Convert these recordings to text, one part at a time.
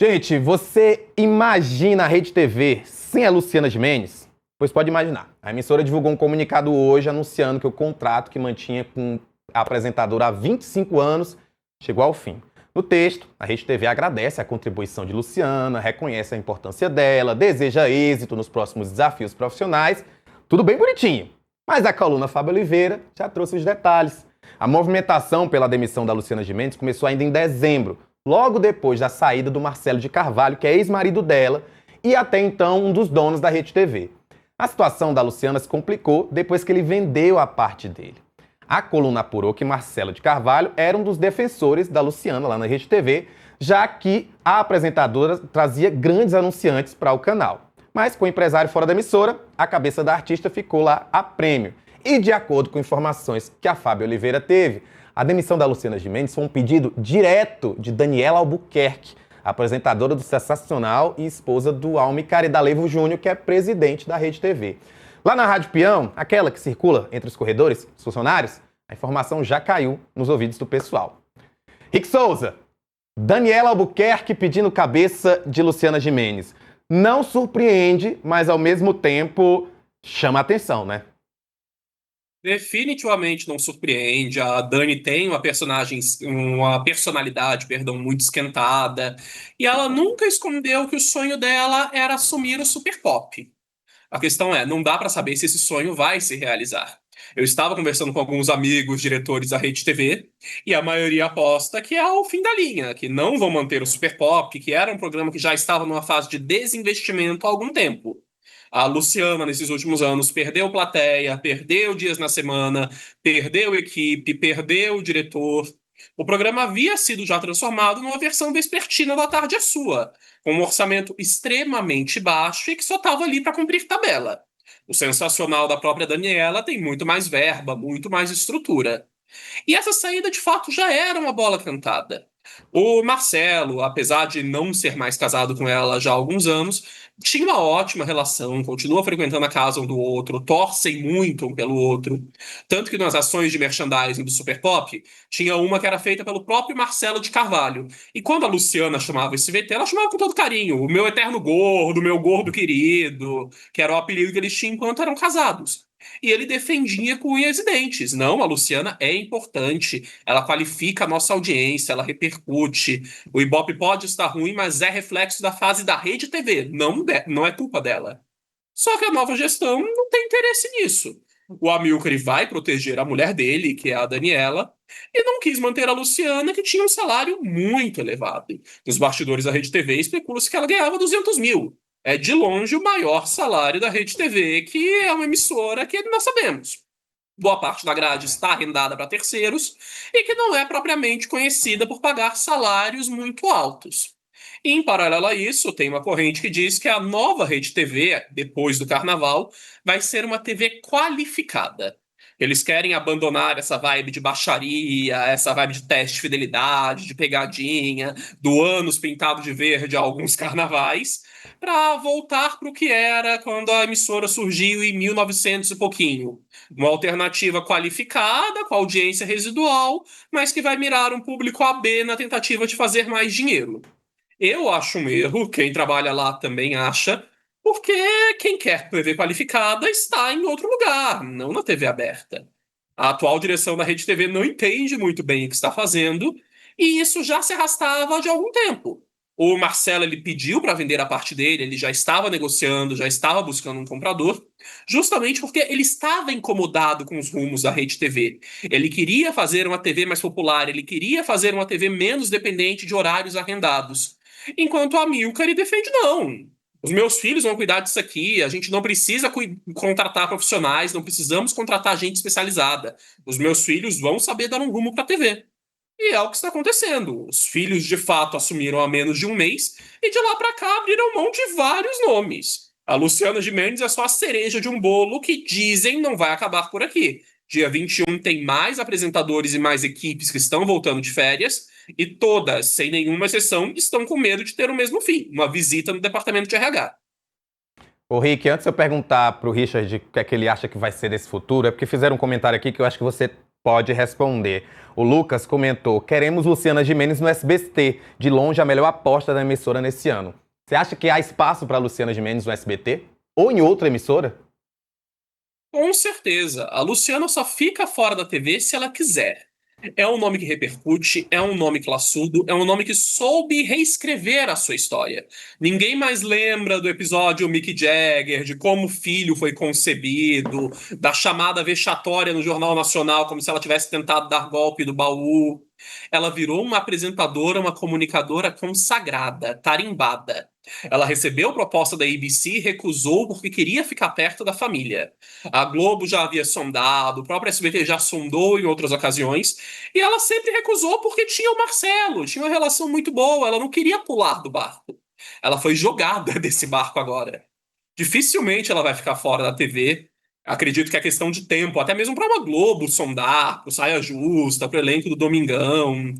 Gente, você imagina a Rede TV sem a Luciana Gimenez? Pois pode imaginar. A emissora divulgou um comunicado hoje anunciando que o contrato que mantinha com a apresentadora há 25 anos chegou ao fim. No texto, a Rede TV agradece a contribuição de Luciana, reconhece a importância dela, deseja êxito nos próximos desafios profissionais. Tudo bem bonitinho. Mas a coluna Fábio Oliveira já trouxe os detalhes. A movimentação pela demissão da Luciana Gimenez começou ainda em dezembro, logo depois da saída do Marcelo de Carvalho, que é ex-marido dela e até então um dos donos da Rede TV. A situação da Luciana se complicou depois que ele vendeu a parte dele. A coluna apurou que Marcelo de Carvalho era um dos defensores da Luciana lá na Rede TV, já que a apresentadora trazia grandes anunciantes para o canal. Mas com o empresário fora da emissora, a cabeça da artista ficou lá a prêmio. E de acordo com informações que a Fábio Oliveira teve, a demissão da Luciana Gimenez foi um pedido direto de Daniela Albuquerque, apresentadora do Sensacional e esposa do Alme Caridalevo Júnior, que é presidente da Rede TV. Lá na Rádio Peão, aquela que circula entre os corredores, os funcionários, a informação já caiu nos ouvidos do pessoal. Rick Souza, Daniela Albuquerque pedindo cabeça de Luciana Gimenez. Não surpreende, mas ao mesmo tempo chama atenção, né? Definitivamente não surpreende. A Dani tem uma personalidade, muito esquentada, e ela nunca escondeu que o sonho dela era assumir o Super Pop. A questão é, não dá pra saber se esse sonho vai se realizar. Eu estava conversando com alguns amigos diretores da Rede TV, e a maioria aposta que é o fim da linha, que não vão manter o Super Pop, que era um programa que já estava numa fase de desinvestimento há algum tempo. A Luciana, nesses últimos anos, perdeu plateia, perdeu dias na semana, perdeu equipe, perdeu diretor. O programa havia sido já transformado numa versão vespertina da Tarde é Sua, com um orçamento extremamente baixo e que só estava ali para cumprir tabela. O Sensacional da própria Daniela tem muito mais verba, muito mais estrutura. E essa saída, de fato, já era uma bola cantada. O Marcelo, apesar de não ser mais casado com ela já há alguns anos, tinha uma ótima relação, continua frequentando a casa um do outro, torcem muito um pelo outro. Tanto que nas ações de merchandising do Super Pop, tinha uma que era feita pelo próprio Marcelo de Carvalho. E quando a Luciana chamava esse VT, ela chamava com todo carinho, o meu eterno gordo, o meu gordo querido, que era o apelido que eles tinham enquanto eram casados. E ele defendia com unhas e dentes. Não, a Luciana é importante, ela qualifica a nossa audiência, ela repercute. O Ibope pode estar ruim, mas é reflexo da fase da Rede TV, não é culpa dela. Só que a nova gestão não tem interesse nisso. O Amilcar vai proteger a mulher dele, que é a Daniela, e não quis manter a Luciana, que tinha um salário muito elevado. Nos bastidores da Rede TV, especula-se que ela ganhava 200 mil. É de longe o maior salário da Rede TV, que é uma emissora que nós sabemos. Boa parte da grade está arrendada para terceiros e que não é propriamente conhecida por pagar salários muito altos. E, em paralelo a isso, tem uma corrente que diz que a nova Rede TV, depois do Carnaval, vai ser uma TV qualificada. Eles querem abandonar essa vibe de baixaria, essa vibe de teste de fidelidade, de pegadinha, do ânus pintado de verde a alguns carnavais, para voltar para o que era quando a emissora surgiu em 1900 e pouquinho. Uma alternativa qualificada, com audiência residual, mas que vai mirar um público AB na tentativa de fazer mais dinheiro. Eu acho um erro, quem trabalha lá também acha, porque quem quer TV qualificada está em outro lugar, não na TV aberta. A atual direção da Rede TV não entende muito bem o que está fazendo, e isso já se arrastava de algum tempo. O Marcelo ele pediu para vender a parte dele, ele já estava negociando, já estava buscando um comprador, justamente porque ele estava incomodado com os rumos da Rede TV. Ele queria fazer uma TV mais popular, ele queria fazer uma TV menos dependente de horários arrendados. Enquanto a Milka ele defende, não. Os meus filhos vão cuidar disso aqui, a gente não precisa contratar profissionais, não precisamos contratar gente especializada. Os meus filhos vão saber dar um rumo para a TV. E é o que está acontecendo. Os filhos, de fato, assumiram há menos de um mês e de lá para cá abriram mão de vários nomes. A Luciana Gimenez é só a cereja de um bolo que dizem não vai acabar por aqui. Dia 21 tem mais apresentadores e mais equipes que estão voltando de férias e todas, sem nenhuma exceção, estão com medo de ter o mesmo fim, uma visita no departamento de RH. Ô Rick, antes de eu perguntar pro Richard o que é que ele acha que vai ser desse futuro, é porque fizeram um comentário aqui que eu acho que você pode responder. O Lucas comentou: queremos Luciana Gimenez no SBT, de longe a melhor aposta da emissora nesse ano. Você acha que há espaço para Luciana Gimenez no SBT? Ou em outra emissora? Com certeza. A Luciana só fica fora da TV se ela quiser. É um nome que repercute, é um nome classudo, é um nome que soube reescrever a sua história. Ninguém mais lembra do episódio Mick Jagger, de como o filho foi concebido, da chamada vexatória no Jornal Nacional, como se ela tivesse tentado dar golpe do baú. Ela virou uma apresentadora, uma comunicadora consagrada, tarimbada. Ela recebeu proposta da ABC e recusou porque queria ficar perto da família. A Globo já havia sondado, o próprio SBT já sondou em outras ocasiões, e ela sempre recusou porque tinha o Marcelo, tinha uma relação muito boa, ela não queria pular do barco. Ela foi jogada desse barco agora. Dificilmente ela vai ficar fora da TV. Acredito que é questão de tempo, até mesmo para uma Globo sondar, pro Saia Justa, pro elenco do Domingão.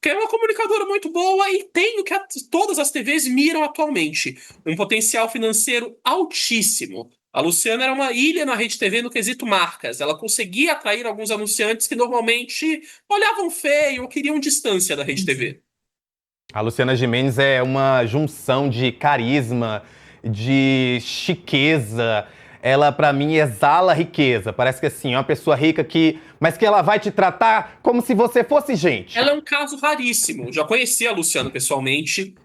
Que é uma comunicadora muito boa e tem o que todas as TVs miram atualmente: um potencial financeiro altíssimo. A Luciana era uma ilha na Rede TV no quesito marcas. Ela conseguia atrair alguns anunciantes que normalmente olhavam feio ou queriam distância da Rede TV. A Luciana Gimenez é uma junção de carisma, de chiqueza. Ela, pra mim, exala riqueza. Parece que assim, é uma pessoa rica mas que ela vai te tratar como se você fosse gente. Ela é um caso raríssimo. Já conheci a Luciana pessoalmente.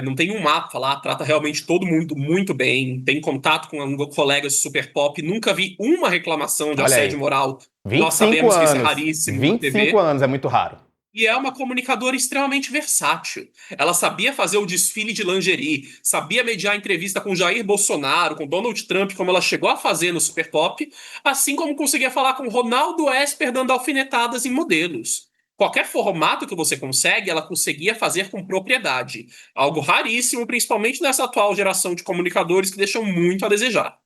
Não tem um mapa lá, trata realmente todo mundo muito bem. Tem contato com colegas de Super Pop. Nunca vi uma reclamação de Olha assédio aí, moral. Nós 25 sabemos que isso é anos. raríssimo na 25 TV. anos é muito raro. E é uma comunicadora extremamente versátil. Ela sabia fazer o desfile de lingerie, sabia mediar entrevista com Jair Bolsonaro, com Donald Trump, como ela chegou a fazer no Super Pop, assim como conseguia falar com Ronaldo Esper dando alfinetadas em modelos. Qualquer formato que você consegue, ela conseguia fazer com propriedade. Algo raríssimo, principalmente nessa atual geração de comunicadores que deixam muito a desejar.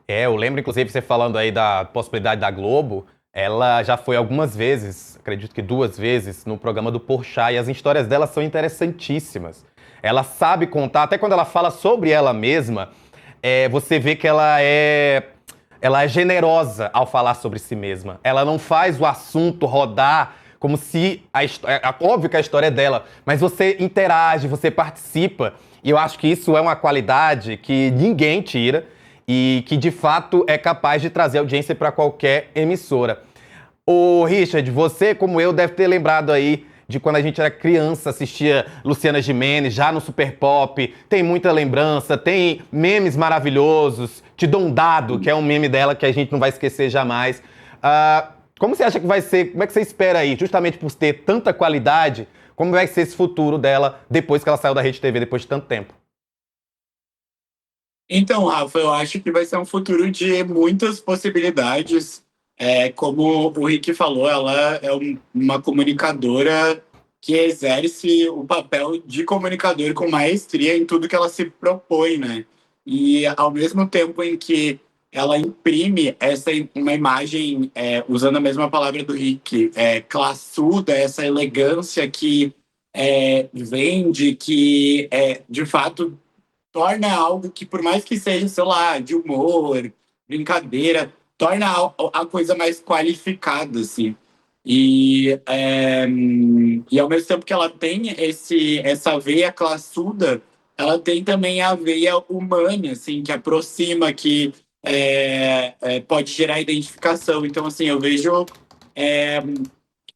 Eu lembro, inclusive, você falando aí da possibilidade da Globo. Ela já foi algumas vezes, acredito que 2 vezes, no programa do Porchat, e as histórias dela são interessantíssimas. Ela sabe contar, até quando ela fala sobre ela mesma, você vê que ela é generosa ao falar sobre si mesma. Ela não faz o assunto rodar como se óbvio que a história é dela, mas você interage, você participa, e eu acho que isso é uma qualidade que ninguém tira e que, de fato, é capaz de trazer audiência para qualquer emissora. Ô, Richard, você, como eu, deve ter lembrado aí de quando a gente era criança, assistia Luciana Gimenez, já no Super Pop. Tem muita lembrança, tem memes maravilhosos. Te dou um dado, que é um meme dela que a gente não vai esquecer jamais. Como você acha que vai ser? Como é que você espera aí? Justamente por ter tanta qualidade, como vai ser esse futuro dela depois que ela saiu da Rede TV, depois de tanto tempo? Então, Rafa, eu acho que vai ser um futuro de muitas possibilidades. Como o Rick falou, ela é uma comunicadora que exerce o papel de comunicador com maestria em tudo que ela se propõe, né? E ao mesmo tempo em que ela imprime uma imagem, usando a mesma palavra do Rick, classuda, essa elegância que vende, que de fato torna algo que, por mais que seja, sei lá, de humor, brincadeira, torna a coisa mais qualificada, assim. E ao mesmo tempo que ela tem essa veia classuda, ela tem também a veia humana, assim, que aproxima, que pode gerar identificação. Então, assim, eu vejo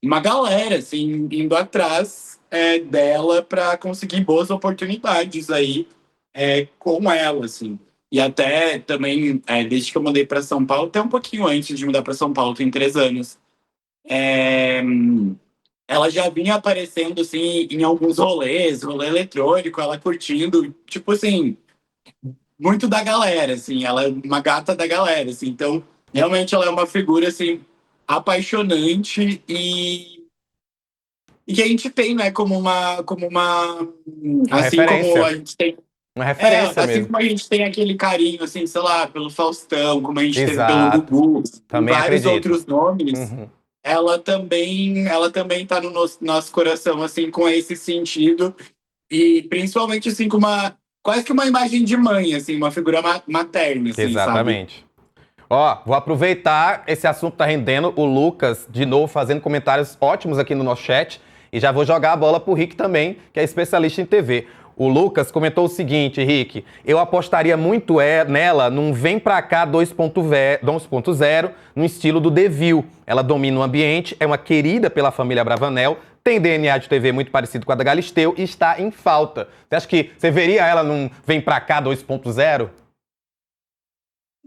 uma galera, assim, indo atrás dela para conseguir boas oportunidades aí com ela, assim. E até também, desde que eu mudei para São Paulo, até um pouquinho antes de mudar para São Paulo, tem 3 anos, ela já vinha aparecendo, assim, em alguns rolê eletrônico, ela curtindo, tipo assim, muito da galera, assim, ela é uma gata da galera, assim, então, realmente ela é uma figura, assim, apaixonante e que a gente tem, né, como uma assim como Referência. a gente tem Uma referência assim mesmo. como a gente tem aquele carinho, assim, sei lá, pelo Faustão, como a gente teve pelo Exato. Gugu, e Também vários acredito. outros nomes, Uhum. ela também tá no nosso coração, assim, com esse sentido, e principalmente, assim, com quase que uma imagem de mãe, assim, uma figura materna, assim, sabe? Exatamente. Ó, vou aproveitar, esse assunto tá rendendo, o Lucas, de novo, fazendo comentários ótimos aqui no nosso chat, e já vou jogar a bola pro Rick também, que é especialista em TV. O Lucas comentou o seguinte, Rick, eu apostaria muito nela num Vem Pra Cá 2.0, no estilo do Devil. Ela domina o ambiente, é uma querida pela família Bravanel, tem DNA de TV muito parecido com a da Galisteu e está em falta. Você acha que você veria ela num Vem Pra Cá 2.0?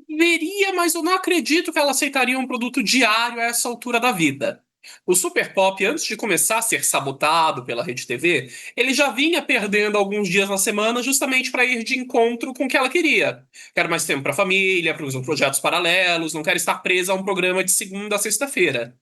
Veria, mas eu não acredito que ela aceitaria um produto diário a essa altura da vida. O Super Pop, antes de começar a ser sabotado pela Rede TV, ele já vinha perdendo alguns dias na semana justamente para ir de encontro com o que ela queria. Quero mais tempo para a família, para os projetos paralelos, não quero estar presa a um programa de segunda a sexta-feira.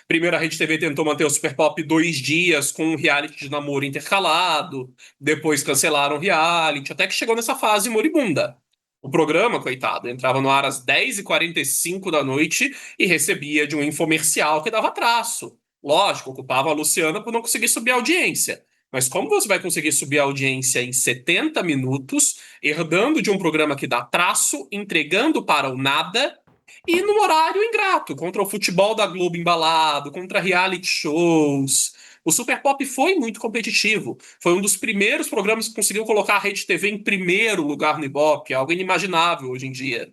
Primeiro a Rede TV tentou manter o Super Pop 2 dias com um reality de namoro intercalado, depois cancelaram o reality, até que chegou nessa fase moribunda. O programa, coitado, entrava no ar às 10h45 da noite e recebia de um infomercial que dava traço. Lógico, culpava a Luciana por não conseguir subir a audiência. Mas como você vai conseguir subir a audiência em 70 minutos, herdando de um programa que dá traço, entregando para o nada e num horário ingrato, contra o futebol da Globo embalado, contra reality shows? O Super Pop foi muito competitivo. Foi um dos primeiros programas que conseguiu colocar a Rede TV em primeiro lugar no Ibope, algo inimaginável hoje em dia.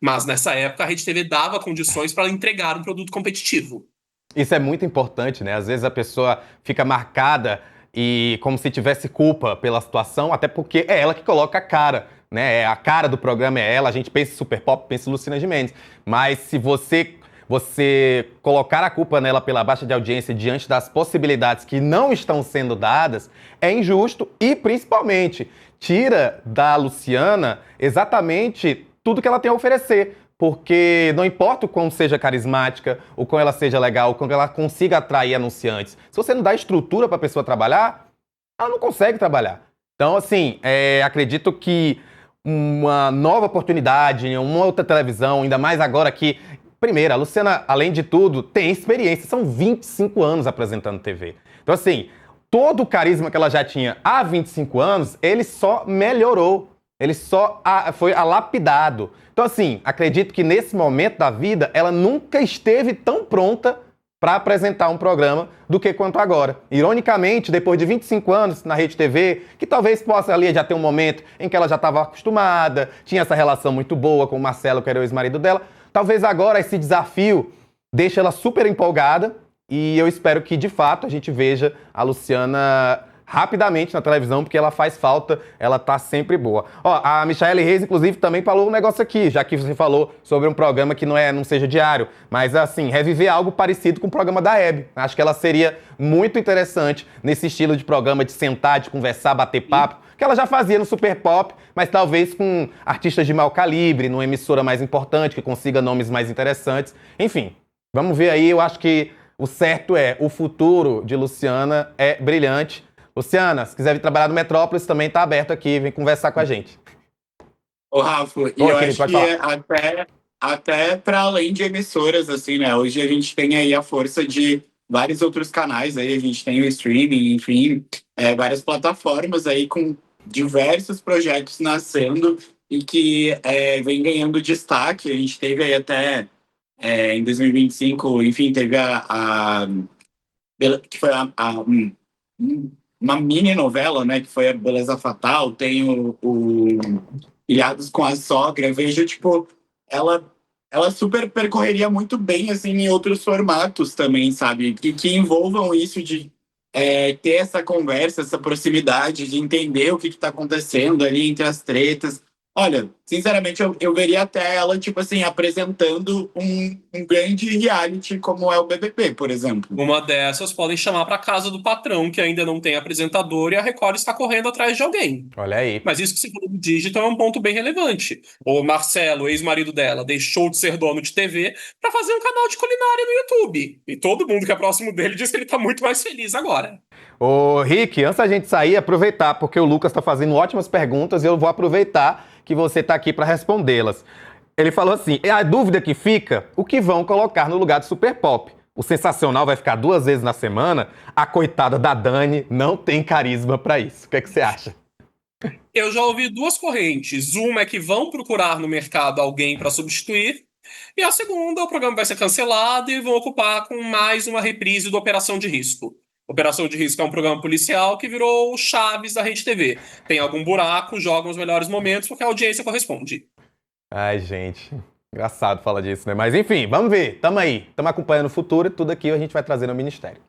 Mas nessa época a Rede TV dava condições para entregar um produto competitivo. Isso é muito importante, né? Às vezes a pessoa fica marcada e como se tivesse culpa pela situação, até porque é ela que coloca a cara, né? A cara do programa é ela, a gente pensa em Super Pop, pensa em Lucina Gimenez. Mas se você colocar a culpa nela pela baixa de audiência diante das possibilidades que não estão sendo dadas, é injusto e, principalmente, tira da Luciana exatamente tudo que ela tem a oferecer. Porque não importa o quão seja carismática, o quão ela seja legal, o quão ela consiga atrair anunciantes. Se você não dá estrutura para a pessoa trabalhar, ela não consegue trabalhar. Então, assim, acredito que uma nova oportunidade, uma outra televisão, ainda mais agora que, primeiro, a Luciana, além de tudo, tem experiência. São 25 anos apresentando TV. Então, assim, todo o carisma que ela já tinha há 25 anos, ele só melhorou. Ele só foi lapidado. Então, assim, acredito que nesse momento da vida, ela nunca esteve tão pronta para apresentar um programa do que quanto agora. Ironicamente, depois de 25 anos na Rede TV, que talvez possa ali já ter um momento em que ela já estava acostumada, tinha essa relação muito boa com o Marcelo, que era o ex-marido dela, talvez agora esse desafio deixe ela super empolgada e eu espero que, de fato, a gente veja a Luciana rapidamente na televisão, porque ela faz falta, ela tá sempre boa. Ó, a Michaele Reis, inclusive, também falou um negócio aqui, já que você falou sobre um programa que não seja diário, mas assim, reviver algo parecido com o programa da Hebe. Acho que ela seria muito interessante nesse estilo de programa de sentar, de conversar, bater papo, que ela já fazia no Super Pop, mas talvez com artistas de maior calibre, numa emissora mais importante, que consiga nomes mais interessantes. Enfim, vamos ver aí, eu acho que o certo o futuro de Luciana é brilhante. Luciana, se quiser vir trabalhar no Metrópolis, também tá aberto aqui, vem conversar com a gente. Ô, Rafa, e eu acho que até para além de emissoras, assim, né? Hoje a gente tem aí a força de vários outros canais, aí a gente tem o streaming, enfim, várias plataformas aí com diversos projetos nascendo e que vem ganhando destaque. A gente teve aí até em 2025, enfim, teve que foi uma mini novela, né, que foi a Beleza Fatal, tem o Ilhados com a Sogra. Eu vejo, tipo, ela super percorreria muito bem, assim, em outros formatos também, sabe? Que envolvam isso de ter essa conversa, essa proximidade, de entender o que está acontecendo ali entre as tretas. Olha, sinceramente, eu veria até ela, tipo assim, apresentando um grande reality como é o BBB, por exemplo. Uma dessas podem chamar para casa do patrão, que ainda não tem apresentador, e a Record está correndo atrás de alguém. Olha aí. Mas isso que você falou do digital é um ponto bem relevante. O Marcelo, ex-marido dela, deixou de ser dono de TV para fazer um canal de culinária no YouTube. E todo mundo que é próximo dele diz que ele está muito mais feliz agora. Ô, Rick, antes da gente sair, aproveitar, porque o Lucas está fazendo ótimas perguntas e eu vou aproveitar que você está aqui para respondê-las. Ele falou assim, a dúvida que fica, o que vão colocar no lugar do Super Pop? O Sensacional vai ficar 2 vezes na semana? A coitada da Dani não tem carisma para isso. O que é que você acha? Eu já ouvi 2 correntes. Uma é que vão procurar no mercado alguém para substituir. E a segunda, o programa vai ser cancelado e vão ocupar com mais uma reprise do Operação de Risco. Operação de Risco é um programa policial que virou o Chaves da Rede TV. Tem algum buraco, jogam os melhores momentos porque a audiência corresponde. Ai, gente. Engraçado falar disso, né? Mas enfim, vamos ver. Tamo aí. Tamo acompanhando o futuro e tudo aqui a gente vai trazer no Ministério.